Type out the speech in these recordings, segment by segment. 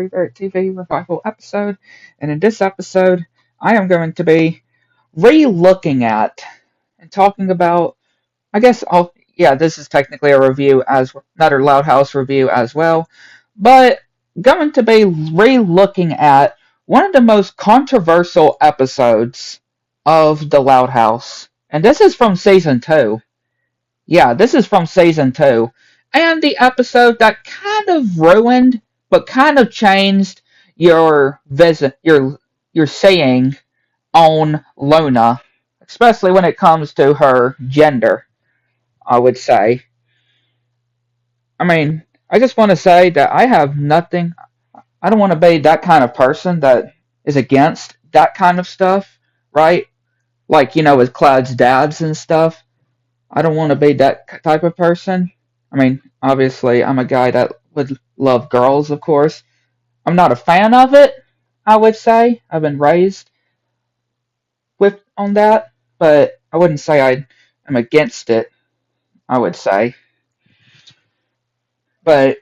1203BARRETT TV revival episode, and in this episode, I am going to be re-looking at and talking about. I guess yeah, this is technically a review as another Loud House review as well, but going to be re-looking at one of the most controversial episodes of the Loud House, and this is from season two. Yeah, this is from season two. And the episode that kind of ruined, but kind of changed your visit, your saying on Luna, especially when it comes to her gender, I would say. I mean, I just want to say that I have nothing, I don't want to be that kind of person that is against that kind of stuff, right? Like, with Cloud's dads and stuff. I don't want to be that type of person. I mean, obviously, I'm a guy that would love girls, of course. I'm not a fan of it, I would say. I've been raised with on that, but I wouldn't say I am against it, I would say. But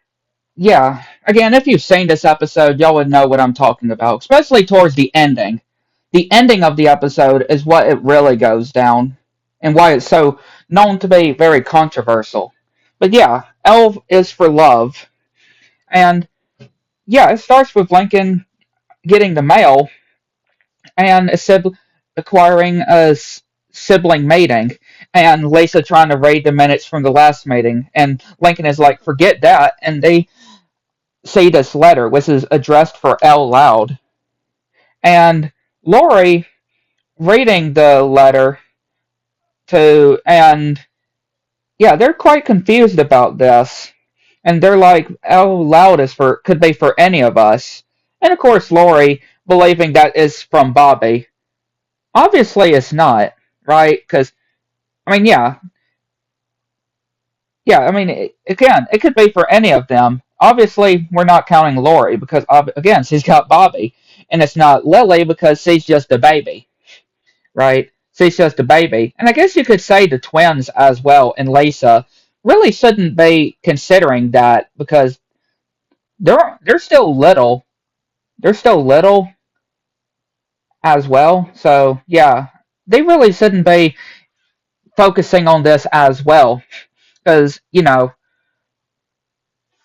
yeah, again, if you've seen this episode, y'all would know what I'm talking about, especially towards the ending. The ending of the episode is what it really goes down and why it's so known to be very controversial. But yeah, L is for love. And yeah, it starts with Lincoln getting the mail and acquiring a sibling mating, and Lisa trying to read the minutes from the last meeting. And Lincoln is like, forget that. And they see this letter, which is addressed for L Loud. And Lori reading the letter and yeah, they're quite confused about this. And they're like, L Loud is could be for any of us. And of course, Lori believing that is from Bobby. Obviously, it's not, right? Because, I mean, yeah, I mean, again, it could be for any of them. Obviously, we're not counting Lori because, again, she's got Bobby. And it's not Lily because she's just a baby, right? She's just a baby. And I guess you could say the twins as well and Lisa really shouldn't be considering that because they're still little. They're still little as well. So, yeah, they really shouldn't be focusing on this as well because,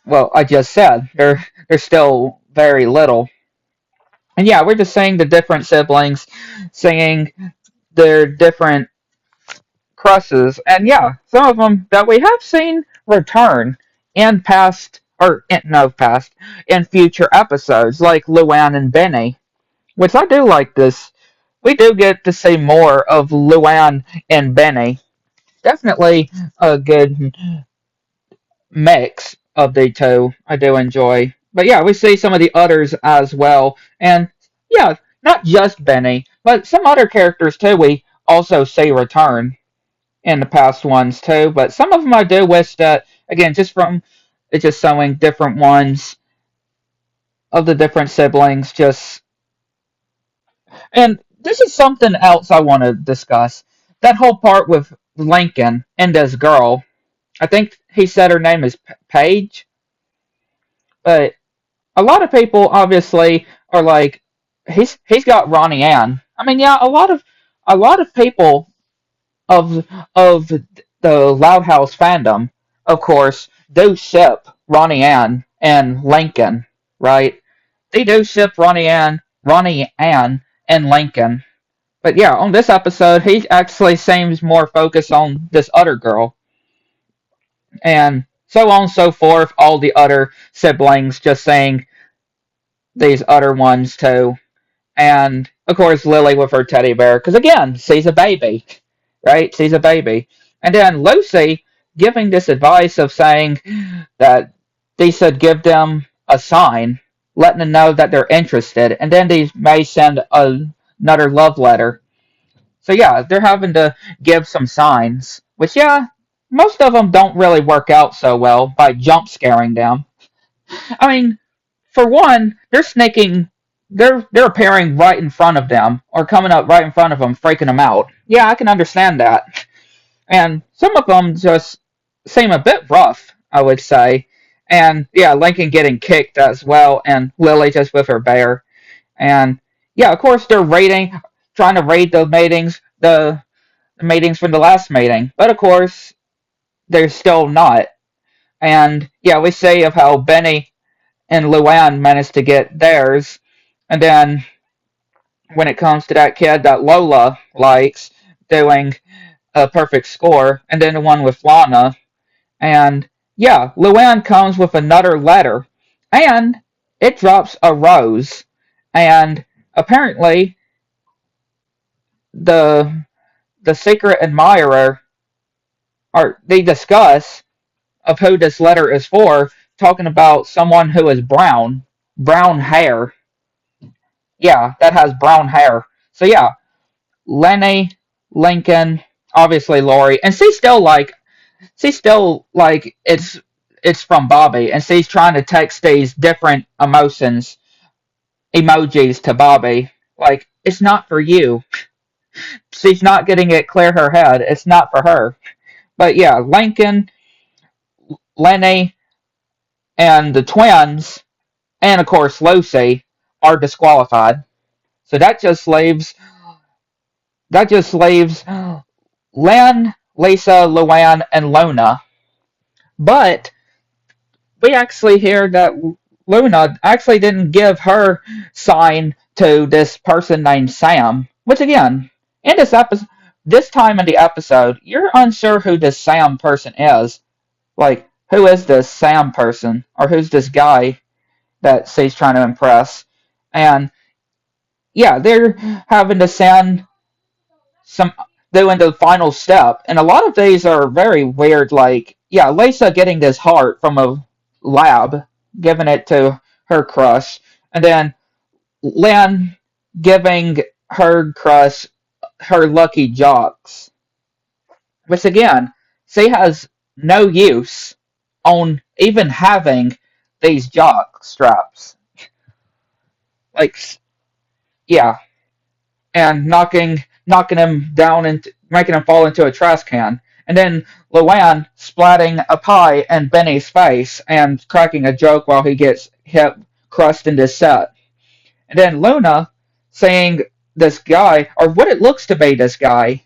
well, I just said they're still very little. And yeah, we're just seeing the different siblings seeing their different crushes, and yeah, some of them that we have seen return in past or in, no past in future episodes, like Luann and Benny, which I do like this. We do get to see more of Luann and Benny. Definitely a good mix of the two. I do enjoy. But yeah, we see some of the others as well. And yeah, not just Benny, but some other characters too we also see return in the past ones too. But some of them I do wish that, again, just from it's just showing different ones of the different siblings. And this is something else I want to discuss. That whole part with Lincoln and this girl. I think he said her name is Paige, but a lot of people obviously are like, he's got Ronnie Ann. I mean, yeah, a lot of people of the Loud House fandom, of course, do ship Ronnie Ann and Lincoln, right? They do ship Ronnie Ann, and Lincoln. But yeah, on this episode, he actually seems more focused on this other girl, and so on and so forth. All the other siblings just saying these other ones too. And of course, Lily with her teddy bear, because again, she's a baby, right? She's a baby. And then Lucy giving this advice of saying that they should give them a sign, letting them know that they're interested, and then they may send another love letter. So yeah, they're having to give some signs, which yeah, most of them don't really work out so well by jump scaring them. I mean, for one, they're sneaking, they're appearing right in front of them or coming up right in front of them, freaking them out. Yeah, I can understand that. And some of them just seem a bit rough, I would say. And yeah, Lincoln getting kicked as well, and Lily just with her bear. And yeah, of course they're trying to raid the meetings from the last meeting, but of course they're still not. And yeah, we say of how Benny and Luann managed to get theirs, and then when it comes to that kid that Lola likes doing a perfect score, and then the one with Lana, and yeah, Luann comes with another letter, and it drops a rose, and apparently the the secret admirer, or they discuss of who this letter is for, talking about someone who is brown hair. Yeah, that has brown hair. So yeah, Lenny, Lincoln, obviously Lori, and she's still like it's from Bobby, and she's trying to text these different emojis to Bobby. Like, it's not for you. She's not getting it clear her head. It's not for her. But yeah, Lincoln, Lenny, and the twins, and of course Lucy, are disqualified. So that just leaves Lynn, Lisa, Luann, and Luna. But we actually hear that Luna actually didn't give her sign to this person named Sam. Which again, in this time in the episode, you're unsure who this Sam person is. Like, who is this Sam person, or who's this guy that she's trying to impress? And yeah, they're having to send some doing the final step, and a lot of these are very weird. Like, yeah, Lisa getting this heart from a lab, giving it to her crush, and then Lynn giving her crush her lucky jocks, which again, she has no use on even having these jock straps. Like, yeah, and knocking him down and making him fall into a trash can. And then Luann splatting a pie in Benny's face and cracking a joke while he gets hit crushed in this set. And then Luna saying this guy, or what it looks to be this guy,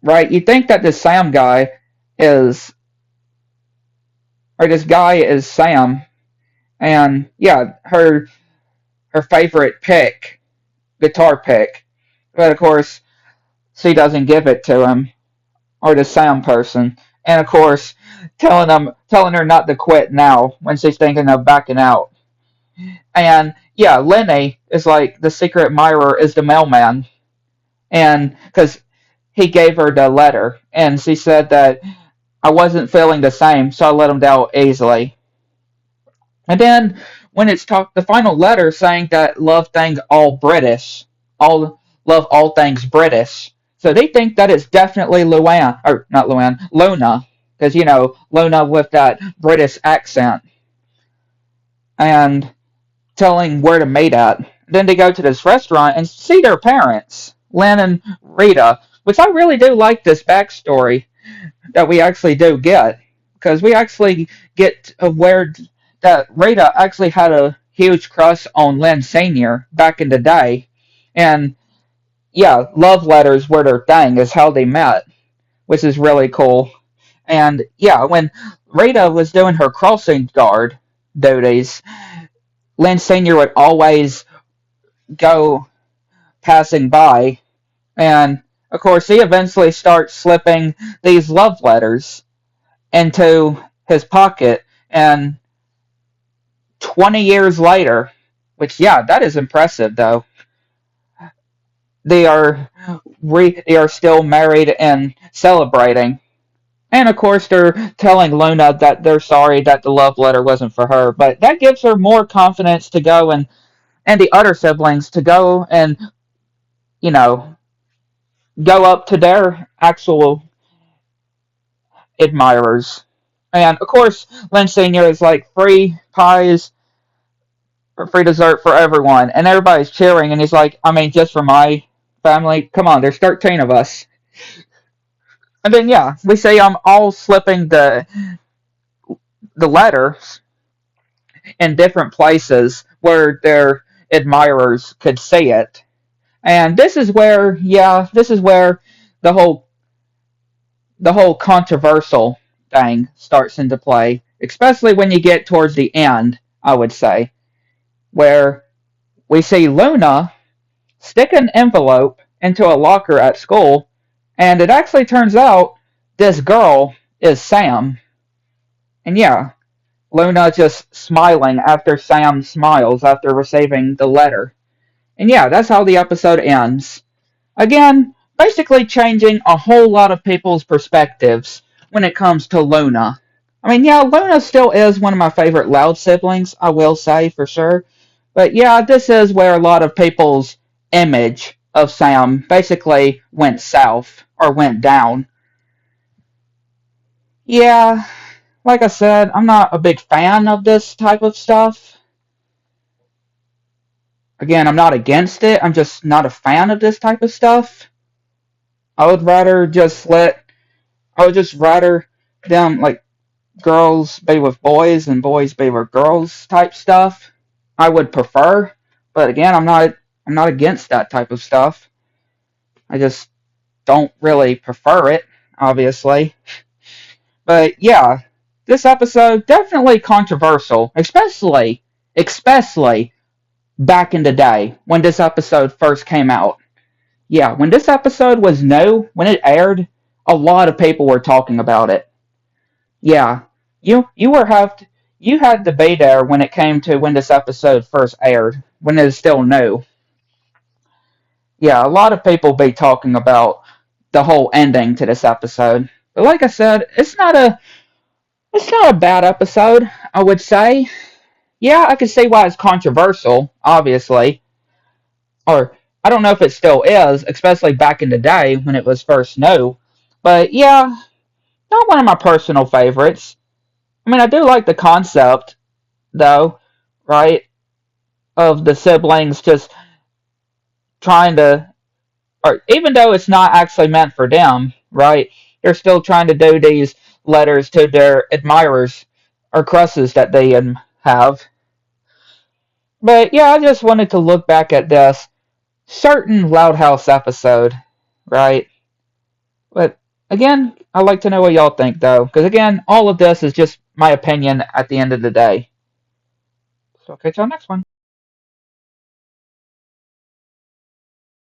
right? You think that this Sam guy is, or this guy is Sam, and yeah, her favorite guitar pick. But of course, she doesn't give it to him, or the Sam person. And of course, telling her not to quit now when she's thinking of backing out. And yeah, Lenny is like the secret admirer is the mailman, and because he gave her the letter, and she said that I wasn't feeling the same, so I let him down easily. And then when it's talked, the final letter saying that love things all British, all love all things British. So they think that it's definitely Luann, or not Luann, Luna, because Luna with that British accent, and telling where to meet at. Then they go to this restaurant and see their parents, Lynn and Rita, which I really do like this backstory that we actually do get, because we actually get aware that Rita actually had a huge crush on Lynn Sr. back in the day. And yeah, love letters were their thing, is how they met, which is really cool. And yeah, when Rita was doing her crossing guard duties, Lynn Sr. would always go passing by. And of course, he eventually starts slipping these love letters into his pocket. And 20 years later, which, yeah, that is impressive, though, they are they are still married and celebrating. And of course, they're telling Luna that they're sorry that the love letter wasn't for her, but that gives her more confidence to go and the other siblings to go and you know go up to their actual admirers. And of course, Lynn Senior is like free pies or free dessert for everyone, and everybody's cheering. And he's like, I mean, just for my family. Come on, there's 13 of us. And then yeah, we say I'm all slipping the letters in different places where their admirers could see it. And this is where, yeah, this is where the whole controversial thing starts into play, especially when you get towards the end, I would say, where we see Luna stick an envelope into a locker at school, and it actually turns out this girl is Sam. And yeah, Luna just smiling after Sam smiles after receiving the letter. And yeah, that's how the episode ends. Again, basically changing a whole lot of people's perspectives when it comes to Luna. I mean, yeah, Luna still is one of my favorite Loud siblings, I will say for sure. But yeah, this is where a lot of people's image of Sam basically went south or went down. Yeah, like I said, I'm not a big fan of this type of stuff. Again, I'm not against it, I'm just not a fan of this type of stuff. I would rather just let I would just rather them like girls be with boys and boys be with girls type stuff. I would prefer, but again, I'm not against that type of stuff. I just don't really prefer it, obviously. But yeah, this episode definitely controversial, especially back in the day when this episode first came out. Yeah, when this episode was new, when it aired, a lot of people were talking about it. Yeah, you were have to, you had to be there when it came to when this episode first aired, when it was still new. Yeah, a lot of people be talking about the whole ending to this episode. But like I said, it's not a bad episode, I would say. Yeah, I can see why it's controversial, obviously. Or I don't know if it still is, especially back in the day when it was first new. But yeah, not one of my personal favorites. I mean, I do like the concept though, right? Of the siblings just trying to, or even though it's not actually meant for them, right? They're still trying to do these letters to their admirers or crushes that they have. But yeah, I just wanted to look back at this certain Loud House episode, right? But again, I'd like to know what y'all think though, because again, all of this is just my opinion at the end of the day. So I'll catch y'all next one.